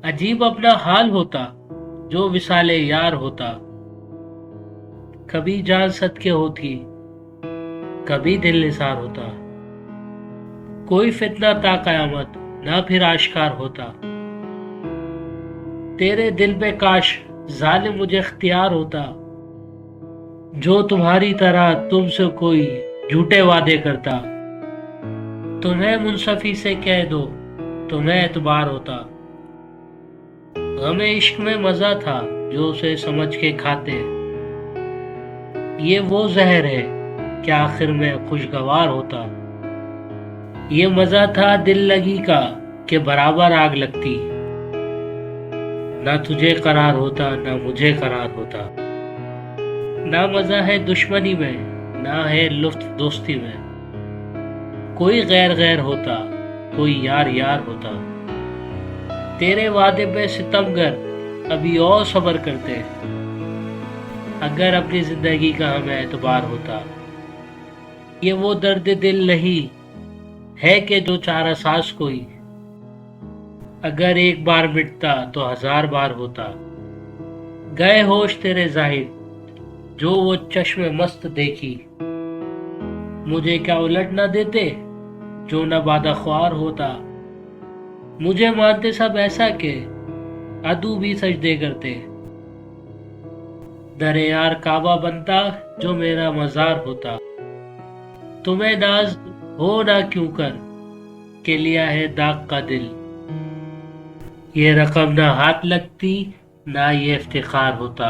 عجیب اپنا حال ہوتا جو وصال یار ہوتا، کبھی جان صدقے ہوتی، کبھی دل نثار ہوتا، کوئی فتنہ تا قیامت نہ پھر آشکار ہوتا، تیرے دل پہ کاش ظالم مجھے اختیار ہوتا، جو تمہاری طرح تم سے کوئی جھوٹے وعدے کرتا، تمہیں منصفی سے کہہ دو تمہیں اعتبار ہوتا، غم عشق میں مزہ تھا جو اسے سمجھ کے کھاتے، یہ وہ زہر ہے کہ آخر میں خوشگوار ہوتا، یہ مزہ تھا دل لگی کا کہ برابر آگ لگتی، نہ تجھے قرار ہوتا نہ مجھے قرار ہوتا، نہ مزہ ہے دشمنی میں نہ ہے لطف دوستی میں، کوئی غیر غیر ہوتا کوئی یار یار ہوتا، تیرے وعدے پہ ستمگر ابھی اور صبر کرتے، اگر اپنی زندگی کا ہمیں اعتبار ہوتا، یہ وہ درد دل نہیں ہے کہ جو چارہ ساز کوئی، اگر ایک بار مٹتا تو ہزار بار ہوتا، گئے ہوش تیرے ظاہر جو وہ چشم مست دیکھی، مجھے کیا الٹ نہ دیتے جو نہ بادہ خوار ہوتا، مجھے مانتے سب ایسا کہ عدو بھی سجدے کرتے، در یار کعبہ بنتا جو میرا مزار ہوتا، تمہیں ناز ہو نہ کیوں کر کہ لیا ہے داغ کا دل، یہ رقم نہ ہاتھ لگتی نہ یہ افتخار ہوتا۔